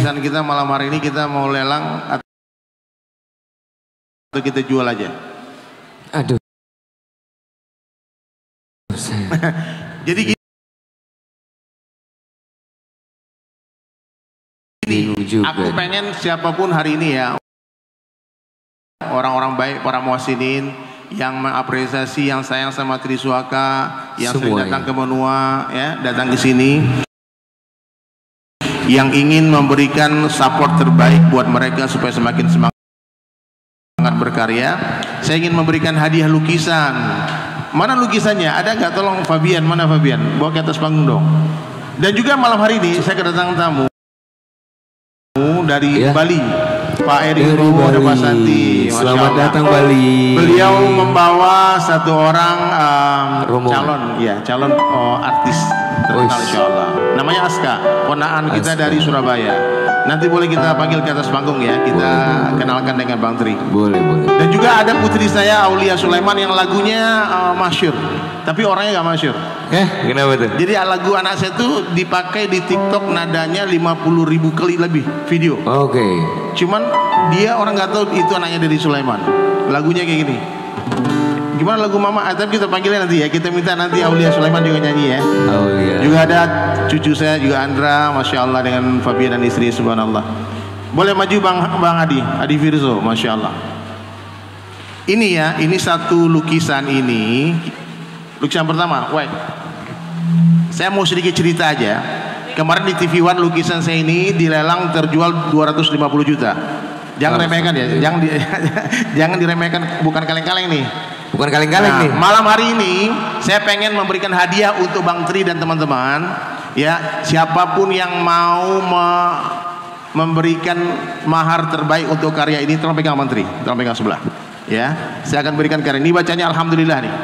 lukisan kita malam hari ini kita mau lelang atau kita jual aja? Aduh. Jadi gini, aku pengen siapapun hari ini ya, orang-orang baik, para muhsinin yang mengapresiasi, yang sayang sama Triswaka, yang sering datang ke Menua, ya, datang ke sini, yang ingin memberikan support terbaik buat mereka supaya semakin semangat berkarya. Saya ingin memberikan hadiah lukisan. Mana lukisannya? Ada nggak? Tolong Fabian, mana Fabian? Bawa ke atas panggung dong. Dan juga malam hari ini saya kedatangan tamu dari Bali, Pak Eri dan Pak Santi. Selamat datang Bali. Beliau membawa satu orang calon artis terkenal insyaallah. Namanya Aska, ponaan kita dari Surabaya. Nanti boleh kita panggil ke atas panggung ya, kita kenalkan dengan Bang Tri. Boleh. Dan juga ada putri saya Aulia Sulaiman yang lagunya masyhur, tapi orangnya nggak masyhur. Kenapa tuh? Jadi lagu anak saya tuh dipakai di TikTok nadanya 50.000 kali lebih video. Oke. Cuman dia orang nggak tahu itu anaknya dari Sulaiman. Lagunya kayak gini. Gimana lagu Mama? Tapi kita panggilnya nanti ya. Kita minta nanti Aulia Sulaiman juga nyanyi ya. Aulia. Juga ada cucu saya juga Andra, masya Allah, dengan Fabian dan istri, subhanallah. Boleh maju Bang Adi Firzo, masya Allah. Ini ya, ini satu lukisan ini. Lukisan pertama, saya mau sedikit cerita aja. Kemarin di TV One lukisan saya ini dilelang terjual 250 juta. Jangan remehkan ya, jangan diremehkan, bukan kaleng-kaleng nih. Bukan kaleng-kaleng nih. Malam hari ini saya pengen memberikan hadiah untuk Bang Tri dan teman-teman. Ya, siapapun yang mau memberikan mahar terbaik untuk karya ini, tolong pegang Bang Tri, tolong pegang sebelah. Ya, saya akan berikan karya ini. Bacanya alhamdulillah nih.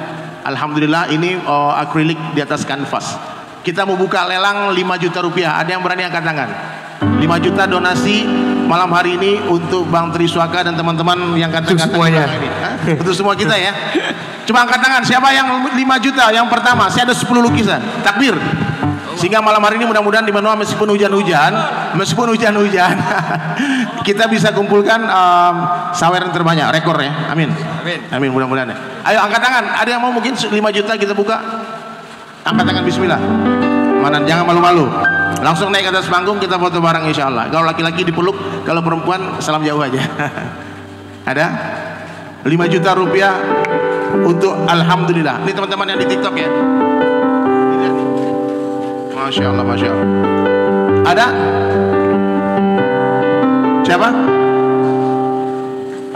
Alhamdulillah ini akrilik di atas kanvas. Kita mau buka lelang 5 juta rupiah. Ada yang berani angkat tangan? 5 juta donasi malam hari ini untuk Bang Triswaka dan teman-teman yang kata-kata semuanya ini. Untuk semua kita ya. Coba angkat tangan, siapa yang 5 juta? Yang pertama, saya ada 10 lukisan. Takbir. Sehingga malam hari ini mudah-mudahan di Menua meskipun hujan-hujan kita bisa kumpulkan sawer yang terbanyak, rekor ya. Amin. Amin mudah-mudahan ya. Ayo angkat tangan. Ada yang mau mungkin 5 juta kita buka? Angkat tangan, bismillah. Mana, jangan malu-malu. Langsung naik ke atas panggung, kita foto bareng insya Allah. Kalau laki-laki dipeluk, kalau perempuan salam jauh aja. Ada 5 juta rupiah untuk alhamdulillah. Ini teman-teman yang di TikTok ya. Masya Allah, Masya Allah. Ada? Siapa?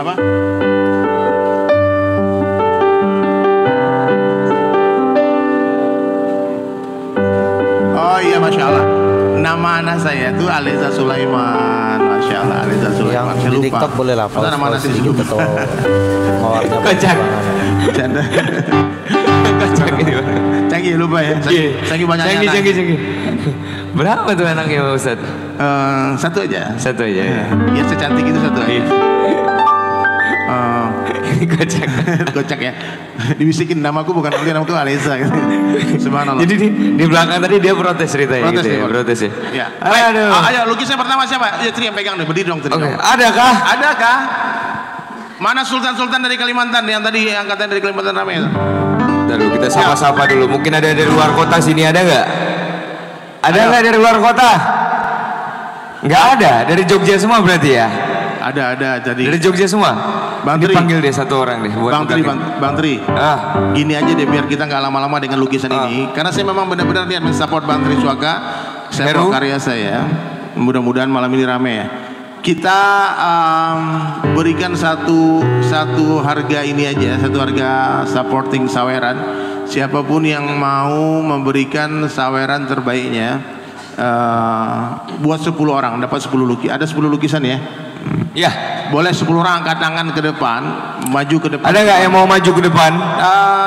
Apa? Oh iya, Masya Allah. Nama anak saya itu Aliza Sulaiman. Masya Allah, Aliza Sulaiman. Yang di TikTok boleh lah. Nama anak sedikit atau mawarnya kocak. Canda. Canggih lupa ya. Canggih banyak anak. Canggih. Berapa tuh anaknya Pak Ustaz? Satu aja. Satu aja. Ya secantik itu satu aja. Kocak ya. Dibisikin namaku bukan Aulia, namaku Alisa gitu. Subhanallah. Jadi di belakang tadi dia protes ceritanya. Protes gitu ya. Protes ya. Ya. Ayo lukisan pertama siapa? Ya Tri yang pegang deh, berdiri dong Tri. Oke. Adakah? Mana sultan-sultan dari Kalimantan yang tadi angkatan dari Kalimantan ramai itu? Dulu kita sapa-sapa dulu. Mungkin ada dari luar kota sini, ada nggak? Ada nggak dari luar kota? Nggak ada. Dari Jogja semua berarti ya? Ada. Jadi dari Jogja semua. Bang Tri, panggil deh satu orang deh. Bang Tri. Gini aja deh biar kita nggak lama-lama dengan lukisan ini. Karena saya memang benar-benar niat mensupport Bang Triswaka. Saya mau karya saya. Mudah-mudahan malam ini rame ya. Kita berikan satu harga ini aja, satu harga supporting saweran. Siapapun yang mau memberikan saweran terbaiknya, buat 10 orang dapat 10 lukisan. Ada 10 lukisan ya? Ya. Boleh 10 orang angkat tangan ke depan, maju ke depan. Ada nggak yang mau maju ke depan?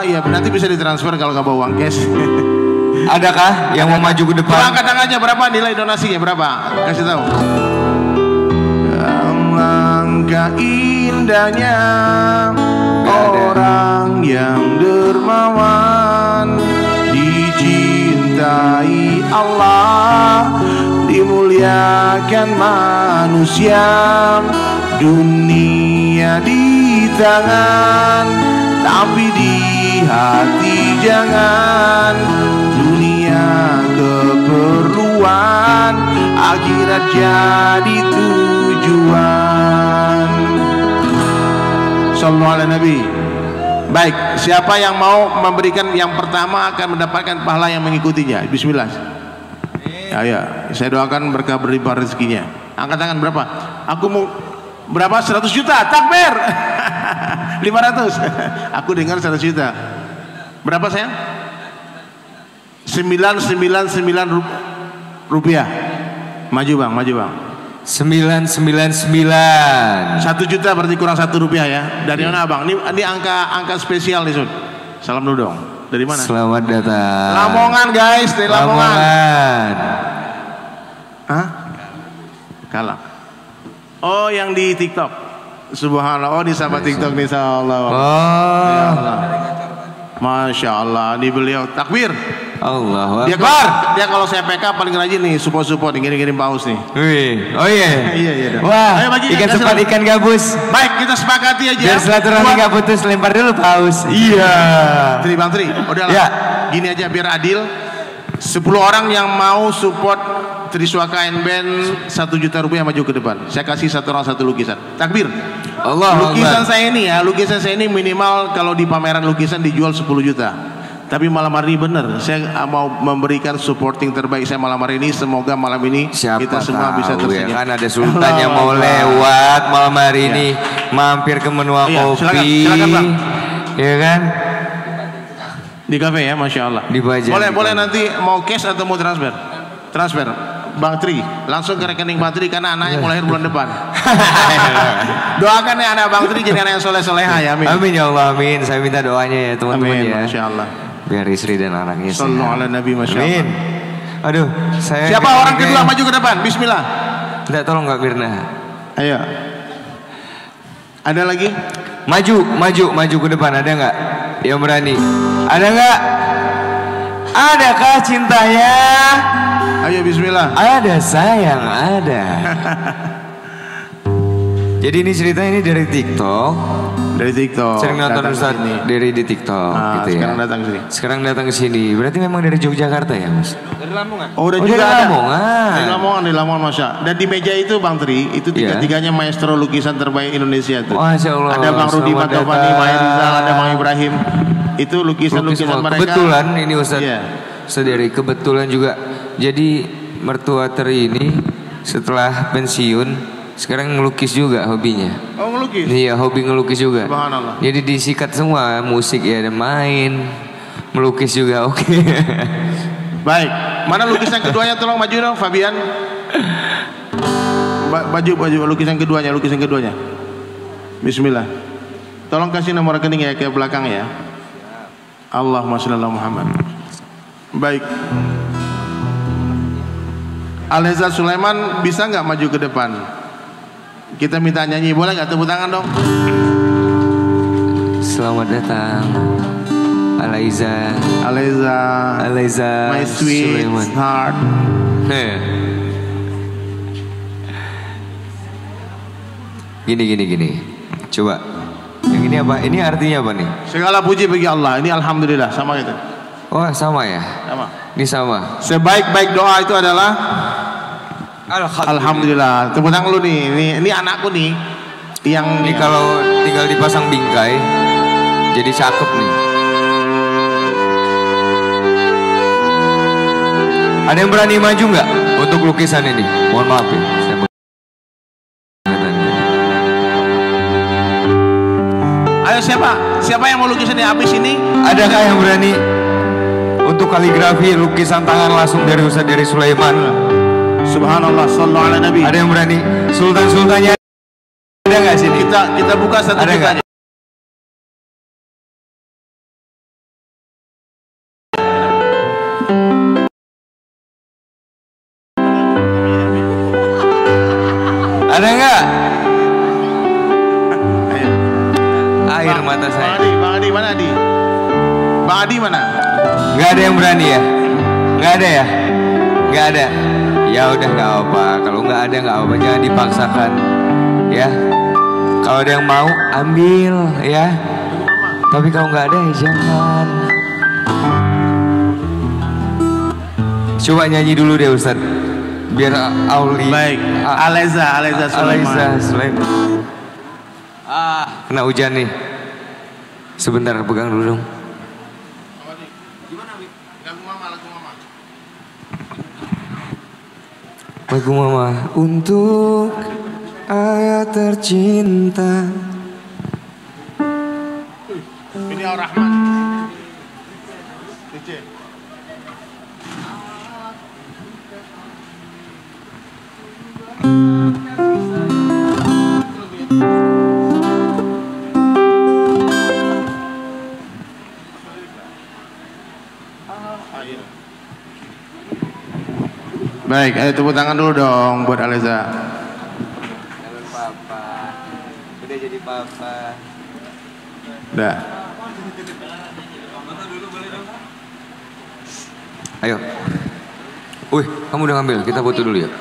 Ya nanti bisa ditransfer kalau nggak bawa uang cash. Adakah yang mau maju ke depan? Angkat tangannya, berapa nilai donasinya, berapa? Kasih tahu. Alangkah indahnya orang yang dermawan, dicintai Allah, dimuliakan muliakan manusia, dunia di tangan, tapi di hati jangan. Dunia keperluan, akhirat jadi tujuan. Sallallahu ala Nabi. Baik, siapa yang mau memberikan yang pertama akan mendapatkan pahala yang mengikutinya. Bismillah. Ya, saya doakan berkah berlimpah rezekinya. Angkat tangan berapa? Aku mau berapa? 100 juta. Takbir. 500. Aku dengar 100 juta. Berapa sayang? 999 rupiah. Maju bang, maju bang. 999. 1 juta berarti kurang 1 rupiah ya. Dari mana abang? Ini angka spesial nih Sud. Salam dulu dong. Dari mana? Selamat datang. Lamongan guys, dari Lamongan. Hah? Kalah. Oh yang di TikTok. Subhanallah. Oh di sahabat TikTok nih Allah. Oh. Masya Allah. Ini beliau takbir. Allah. Dia kalau saya PK paling rajin nih, support ngirim paus nih. Wih, oh iya. Iya. Wah, ayo bagi, ikan sepat ikan gabus. Baik, kita sepakati aja. Biar silaturahmi nggak putus, lempar dulu paus. Iya. Bang Tri, udahlah. Ya. Gini aja biar adil. 10 orang yang mau support Triswaka Band 1 juta rupiah maju ke depan. Saya kasih satu orang satu lukisan. Takbir. Allah. Lukisan saya ini ya, lukisan saya ini minimal kalau di pameran lukisan dijual 10 juta. Tapi malam hari ini benar, saya mau memberikan supporting terbaik saya malam hari ini. Semoga malam ini kita semua bisa tersenyum. Ya kan ada sultan yang mau lewat malam hari ini, mampir ke Menua Kopi. Silakan Bang. Ya kan? Di kafe ya, Masya Allah. Boleh nanti mau cash atau mau transfer? Transfer. Bang Tri, langsung ke rekening Bang Tri karena anaknya mau lahir bulan depan. Doakan ya anak Bang Tri jadi anak yang soleh-soleha ya, amin. Amin ya Allah, amin. Saya minta doanya ya teman-teman ya. Masya Allah. Biar istri dan anaknya sallallahu ala Nabi, Masya Allah. Amin. Aduh, saya. Siapa orang kedua maju ke depan? Bismillah. Tidak, tolong Kak Mirna. Ayo. Ada lagi? Maju ke depan. Ada nggak? Yang berani? Ada nggak? Adakah cintanya? Ayo Bismillah. Ada sayang, ada. Jadi ini ceritanya ini dari TikTok. Dari TikTok. Sering nonton Ustaz dari di TikTok gitu ya. Sekarang datang ke sini. Berarti memang dari Yogyakarta ya, Mas? Dari Lamongan. Oh, udah juga dari Lamongan. Dari Lamongan Masya. Dan di meja itu Bang Tri, itu tiga-tiganya maestro lukisan terbaik Indonesia tuh. Masya Allah. Ada Bang Rudi Matovani, Mahir Rizal, ada Bang Ibrahim. Itu lukisan-lukisan mereka. Kebetulan ini Ustaz. Ustaz dari kebetulan juga. Jadi mertua Teri ini setelah pensiun sekarang ngelukis juga hobinya. Oh ngelukis? Iya, hobi ngelukis juga. Subhanallah. Jadi disikat semua, musik ya ada main, melukis juga oke. Baik, mana lukisan keduanya tolong maju dong Fabian. Baju lukisan keduanya. Bismillah. Tolong kasih nomor rekening ya ke belakang ya. Allahumma shalli ala Muhammad. Baik. Aleza Sulaiman bisa nggak maju ke depan? Kita minta nyanyi, boleh nggak? Tepuk tangan dong. Selamat datang Aleza, my sweet Sulaiman. heart. Gini. Coba. Yang ini apa? Ini artinya apa nih? Segala puji bagi Allah. Ini alhamdulillah sama gitu. Oh sama ya? Sama. Ini sama. Sebaik-baik doa itu adalah Alhamdulillah. Tepuk tangan lu nih. Ini anakku nih. Yang ini kalau tinggal dipasang bingkai jadi cakep nih. Ada yang berani maju nggak untuk lukisan ini? Mohon maaf ya. Ayo siapa yang mau lukisan habis ini? Adakah yang berani untuk kaligrafi lukisan tangan langsung dari Ustaz dari Sulaiman? Subhanallah, sallallahu ala Nabi. Ada yang berani? Sultan-sultannya ada nggak sini? Kita buka satu jutanya. Ada nggak? Air mata saya. Bang Adi mana Adi? Bang Adi mana? Nggak ada yang berani ya? Nggak ada ya? Nggak ada. Ya udah nggak apa. Kalau nggak ada nggak apa. Jangan dipaksakan. Ya. Kalau ada yang mau ambil ya. Tapi kalau nggak ada ya jangan. Coba nyanyi dulu deh Ustaz. Biar Auli. Baik. Aleza Sulaiman. Kena hujan nih. Sebentar pegang dulu dong. Lagu mama untuk ayah tercinta. Ini Ar-Rahman. Baik, ayo tepuk tangan dulu dong buat Aleza. Halo papa. Udah jadi papa. Udah. Ayo. Wih, kamu udah ngambil. Kita foto dulu ya.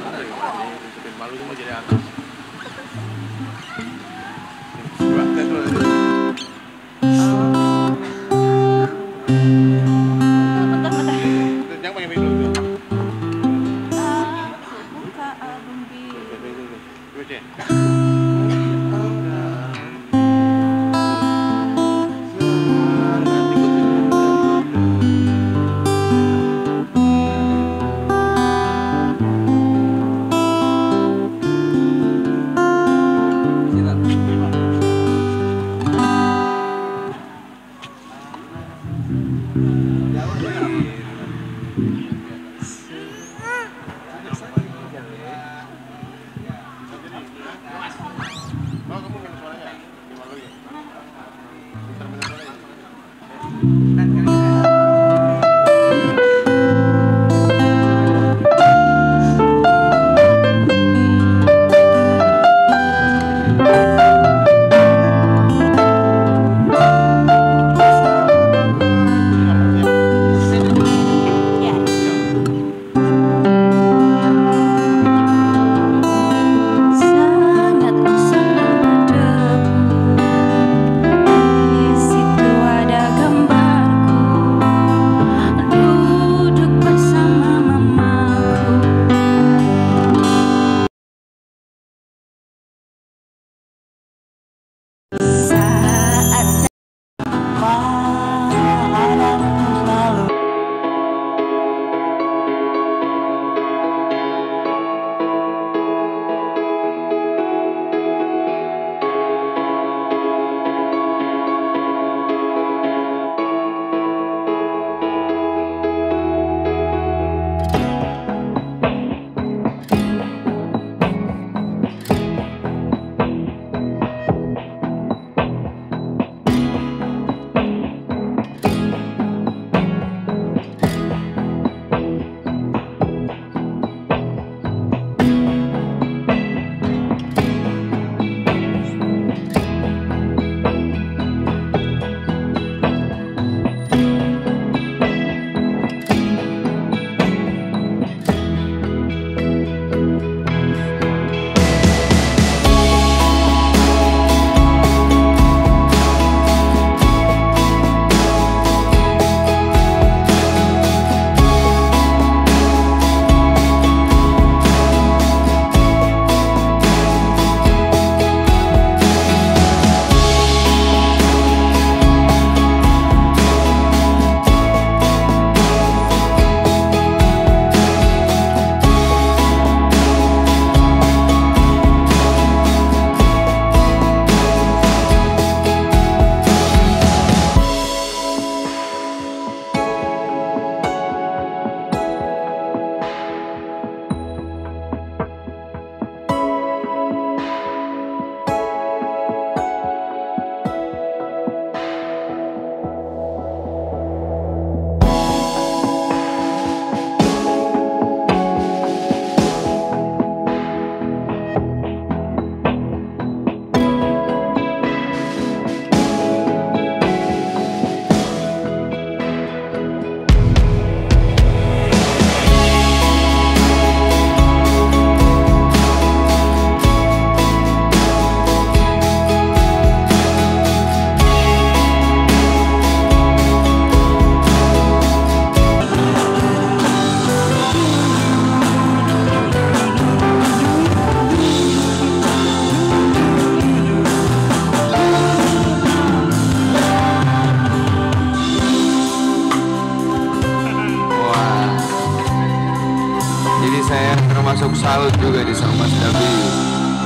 termasuk salut juga di sama Mas Davi.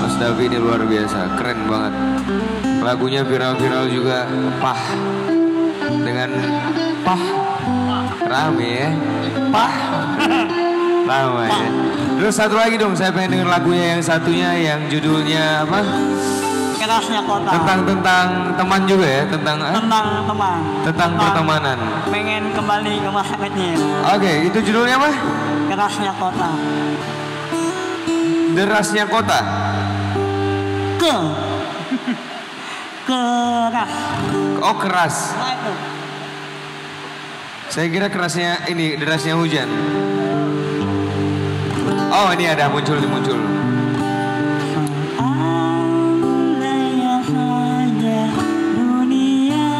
Mas Davi ini luar biasa, keren banget. Lagunya viral-viral juga, pah. Dengan pah, rame ya, pah, lama ya. Terus satu lagi dong, saya pengen denger lagunya yang satunya yang judulnya apa? Kerasnya Kota. Tentang teman juga ya, tentang teman. Tentang pertemanan. Pengen kembali ke masa kecil. Oke, itu judulnya apa? Kerasnya Kota. Derasnya Kota. Keras. Oh, keras. Nah, itu. Saya kira kerasnya ini, derasnya hujan. Oh, ini ada muncul. Andai saja dunia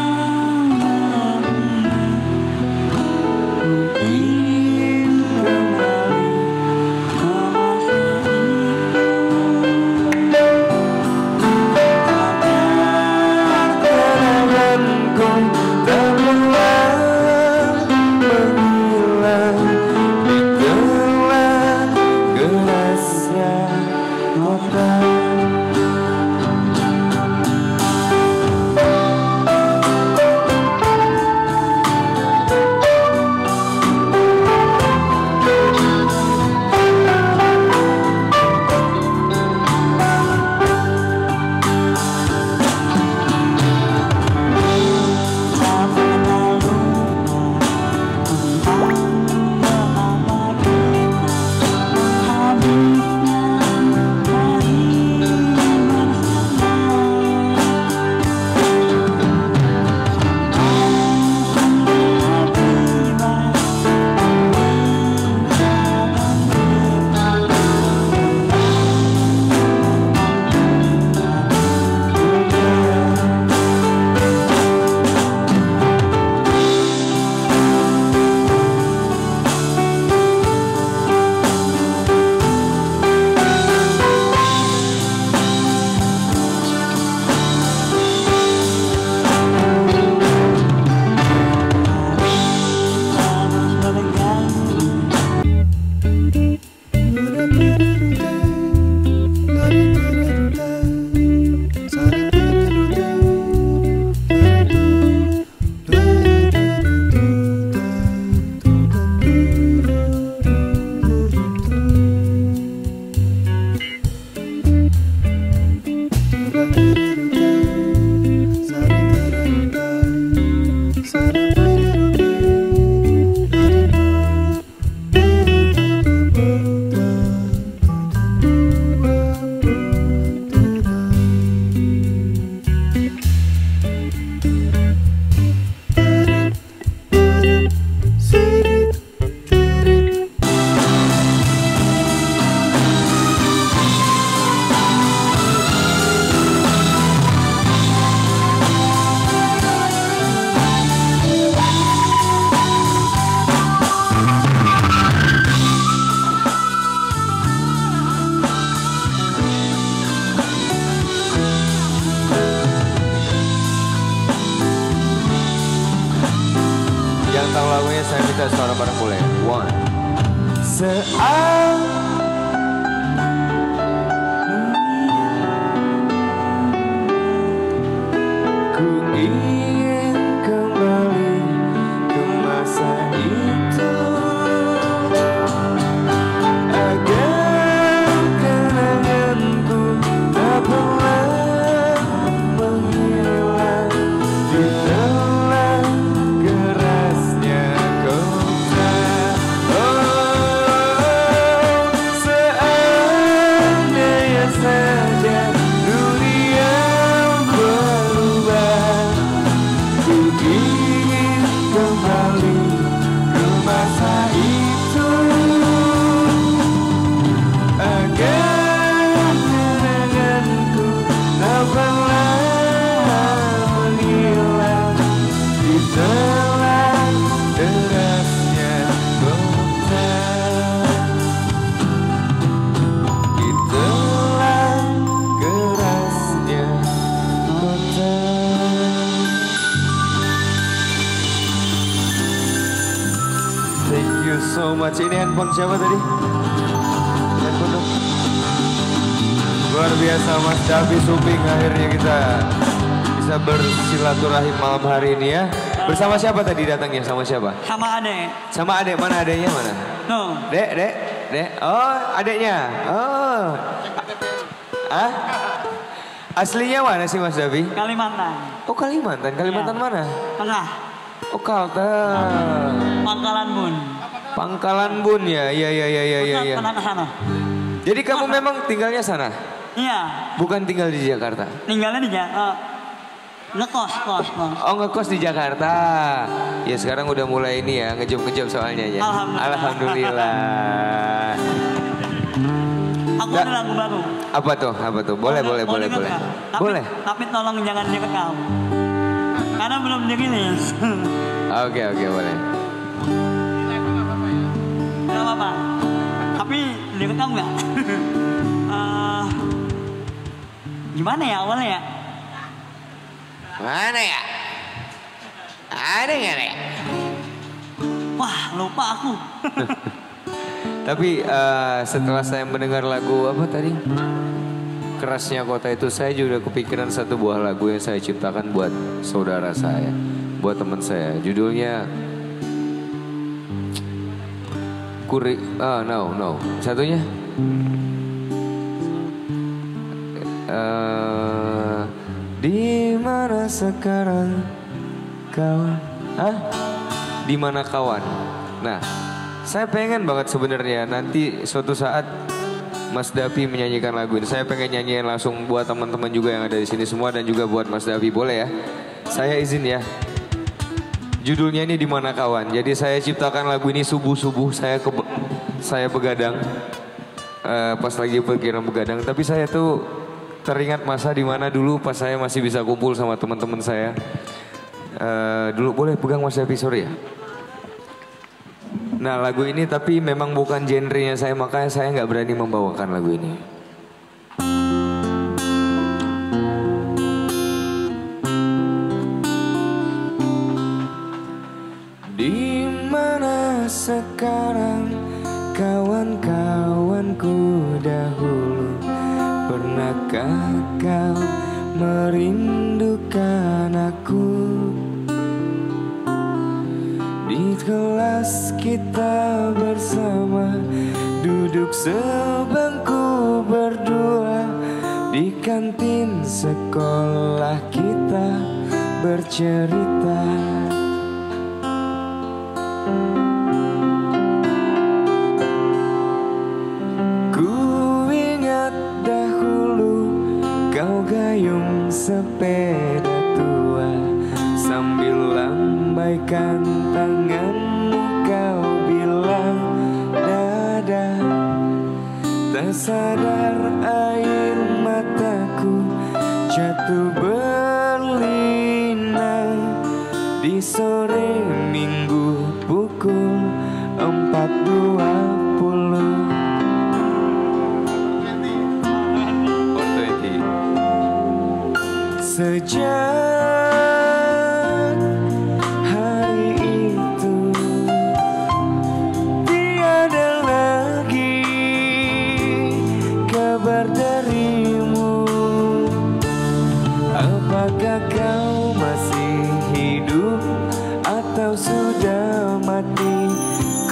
ingin kembali ke masa Agar kenanganku terulang menghilang di telan gerasnya kota. Yang tahu lagunya saya minta suara bareng boleh. One. Ku ingin kembali ke masa itu agar kenanganku tak pernah menghilang di telan gerasnya kota. Oh, seandainya saja dunia berubah, ku ingin kembali ke masa itu agar kenanganku tak pernah menghilang di telan derasnya kota. Di telan gerasnya kota. Thank you so much. Ini handphone siapa tadi? Handphone Luar biasa Mas Davi Suping, akhirnya kita bisa bersilaturahim malam hari ini ya. Bersama siapa tadi datangnya? Sama siapa? Sama adek. Sama adek, mana adeknya mana? Tuh. Dek. Oh, adeknya. Oh. Ah? Aslinya mana sih Mas Davi? Kalimantan. Oh Kalimantan, Kalimantan Iya. mana? Tengah. Oh Kalteng. Pangkalan Bun. Pangkalan Bun ya, iya. Pernah ke sana? Jadi kamu memang tinggalnya sana? Iya. Bukan tinggal di Jakarta? Tinggalnya di Jakarta. Ngekos. Oh ngekos di Jakarta. Ya sekarang udah mulai ini ya, ngejob soalnya ya. Alhamdulillah. Aku ada lagu baru. Apa tuh? Boleh. Boleh. Tapi tolong jangan direkam. Karena belum dirilis. Oke, boleh. Gak apa-apa. Tapi direkam nggak? Gimana ya awalnya ya? Mana ya? Ada nggak ya? Wah lupa aku. Tapi setelah saya mendengar lagu apa tadi? Kerasnya Kota itu, saya juga kepikiran satu buah lagu yang saya ciptakan buat saudara saya, buat teman saya. Judulnya No. Satunya di mana sekarang kawan? Di mana kawan? Nah, saya pengen banget sebenarnya nanti suatu saat Mas Davi menyanyikan lagu ini. Saya pengen nyanyiin langsung buat teman-teman juga yang ada di sini semua dan juga buat Mas Davi, boleh ya? Saya izin ya. Judulnya ini Di Mana Kawan. Jadi saya ciptakan lagu ini subuh-subuh saya begadang. Pas lagi pikiran begadang, tapi saya tuh teringat masa di mana dulu pas saya masih bisa kumpul sama teman-teman saya. Dulu boleh pegang Mas Davi, sorry ya. Nah lagu ini tapi memang bukan genrenya saya, makanya saya nggak berani membawakan lagu ini. Di mana sekarang kawan-kawanku dahulu? Pernahkah kau merindukan aku? Di kelas kita bersama, duduk sebangku berdua. Di kantin sekolah kita bercerita. Ku ingat dahulu kau gayung sepeda tua, sambil lambaikan tanganmu kau bilang dadah. Tak sadar air mataku jatuh berlinang di sore minggu pukul 4.20. Sejak hari itu tiada lagi kabar darimu. Apakah kau masih hidup atau sudah mati?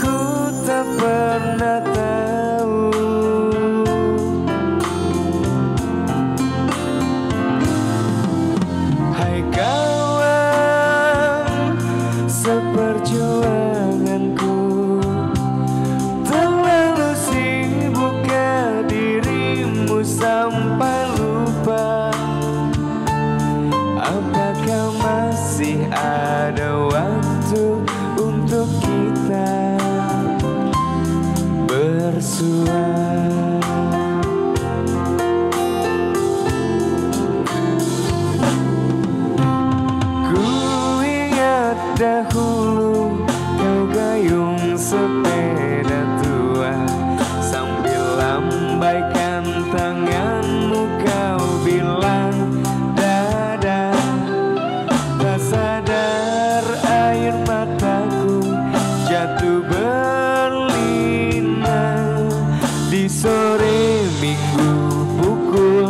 Ku tak pernah tahu. Hai kawan, seperjuanganku terlalu sibukkah dirimu sampai lupa? Apakah masih ada waktu untuk kita bersua? Dahulu kau gayung sepeda tua, sambil lambaikan tanganmu kau bilang dadah. Tak sadar air mataku jatuh berlinang di sore minggu pukul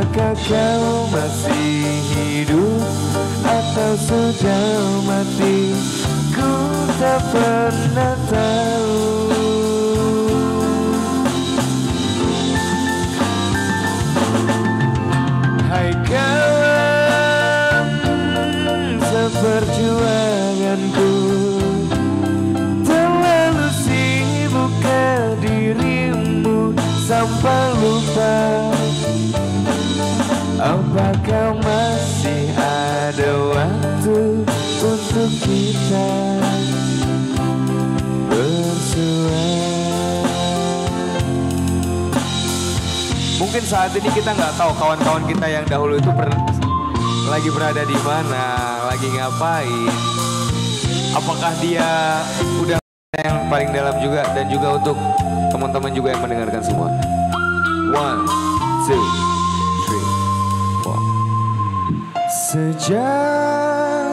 Apakah kau masih hidup atau sudah mati? Ku tak pernah tahu. Hai kawan seperjuanganku, terlalu sibuk ke dirimu sampai lupa. Apakah masih ada waktu untuk kita bersua? Mungkin saat ini kita nggak tahu kawan-kawan kita yang dahulu itu lagi berada di mana, lagi ngapain. Apakah dia udah yang paling dalam juga, dan juga untuk teman-teman juga yang mendengarkan semua. 1, 2, 3, 4. Sejak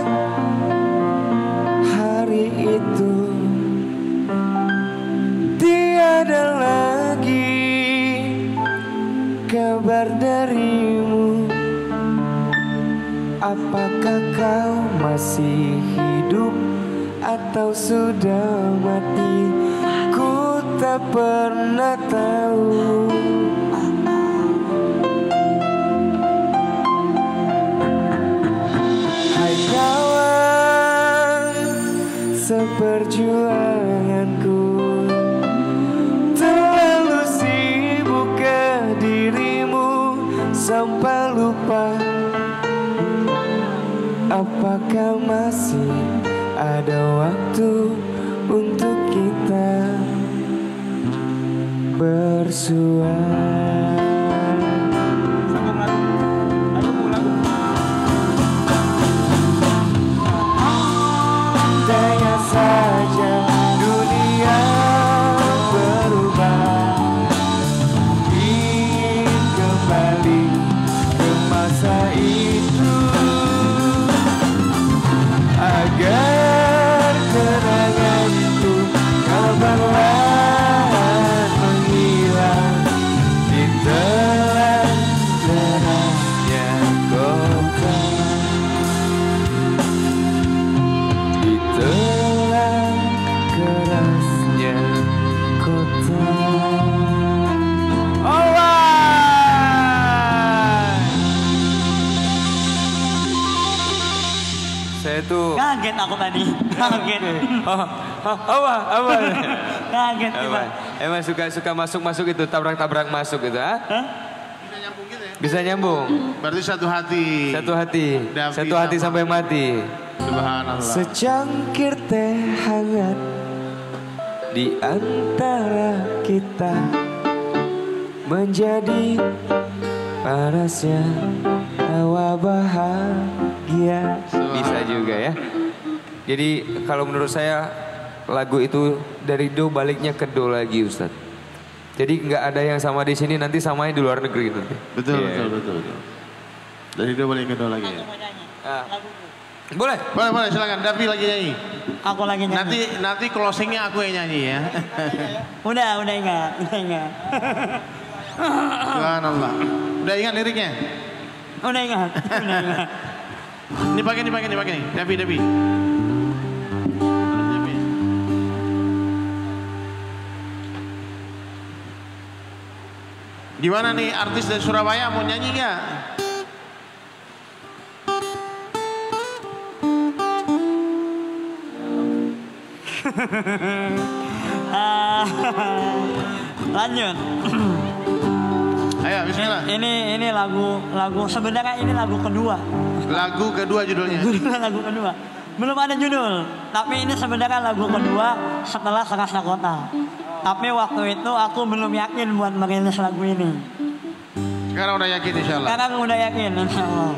hari itu tiada lagi kabar darimu. Apakah kau masih hidup atau sudah mati? Ku tak pernah tahu. Hai kawan seperjuanganku, terlalu sibuk ke dirimu sampai lupa. Apakah masih ada waktu untuk kita bersua? Andainya saja dunia berubah, ingin kembali ke masa itu, agar kenangan itu perlahan menghilang di telan derasnya kota, di telan kerasnya kota. Saya tuh kaget aku tadi, kaget. Apa? Kaget tiba. Emang suka masuk itu, tabrak masuk gitu, ha? Bisa nyambung gitu ya? Bisa nyambung. Berarti satu hati. Satu hati sampai mati. Subhanallah. Secangkir teh hangat di antara kita menjadi panasnya hawa bahagia. Bisa juga ya. Jadi kalau menurut saya lagu itu dari do baliknya ke do lagi, Ustadz. Jadi nggak ada yang sama di sini, nanti samanya di luar negeri nanti. Betul. Dari do balik ke do lagi ya. Boleh Silakan. Davi lagi nyanyi. Aku lagi nyanyi. Nanti closingnya aku yang nyanyi ya. Udah ingat. Subhanallah. Udah ingat liriknya? Udah ingat. Ini pakai nih. Davi. Gimana nih artis dari Surabaya mau nyanyi nggak? Lanjut. Ayo, bismillah. Ini lagu sebenarnya ini lagu kedua. Lagu kedua judulnya. Lagu kedua. Belum ada judul. Tapi ini sebenarnya lagu kedua setelah Serasa Kota. Tapi waktu itu aku belum yakin buat merilis lagu ini. Sekarang udah yakin insya Allah. Sekarang udah yakin insya Allah.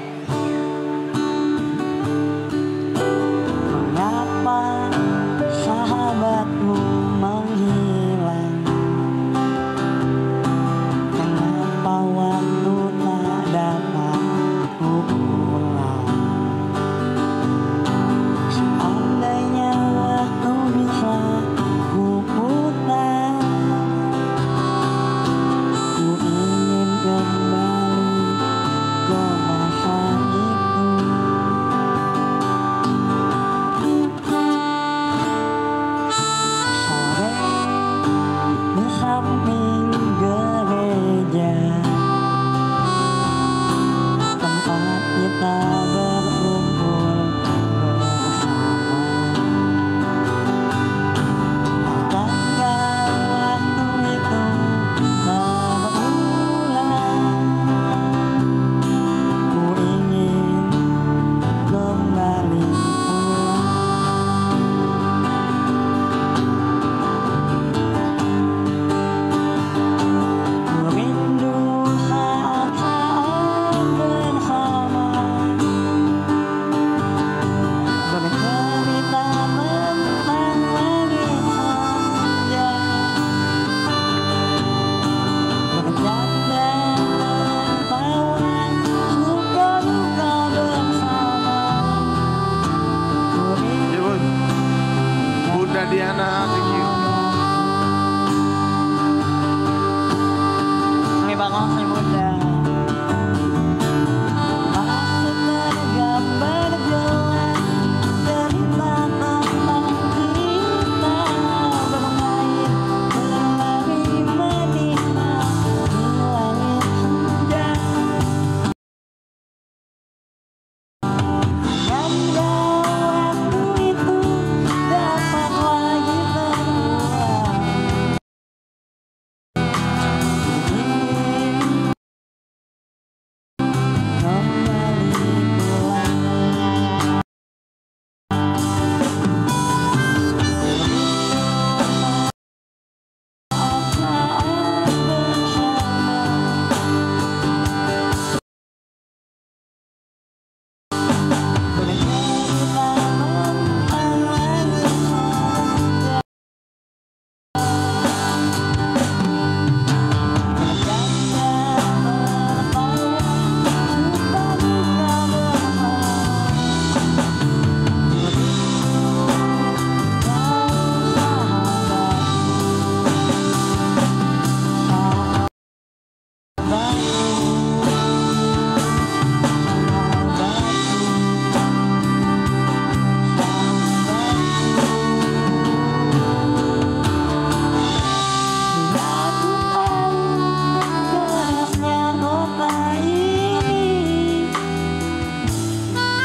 Mengapa sahabatmu menghilang? Kenapa waktu tak dapat ku pulang? Seandainya waktu bisa ku putar, ku ingin kembali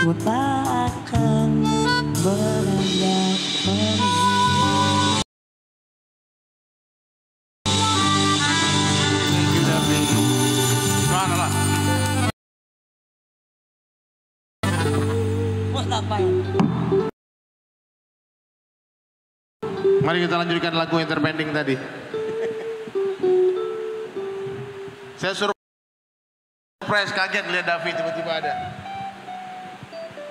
ku tak akan beranjak pergi. Subhanallah. Mari kita lanjutkan lagu yang terpending tadi. Saya surprise, kaget lihat Davi tiba-tiba ada.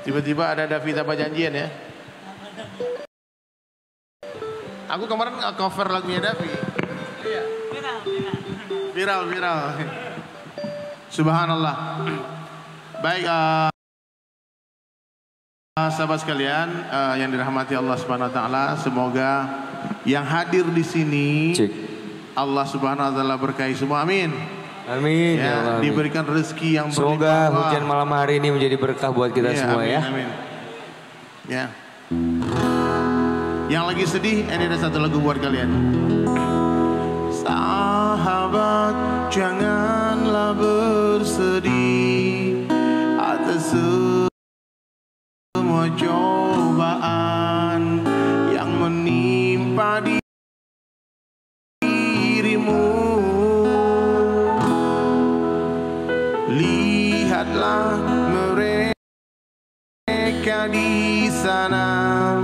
Tiba-tiba ada Davi tanpa janjian ya. Aku kemarin cover lagunya Davi. Iya. Viral. Subhanallah. Baik, sahabat sekalian yang dirahmati Allah Subhanahu wa taala, semoga yang hadir di sini Allah Subhanahu wa taala berkahi semua. Amin. Amin. Ya, ya Allah, amin. Diberikan rezeki yang semoga berlimpah. hujan malam hari ini menjadi berkah buat kita semua amin, ya. Amin. Ya. Yang lagi sedih, ini ada satu lagu buat kalian. Sahabat, janganlah bersedih atas semua cobaan yang menimpa dirimu. Lihatlah mereka di sana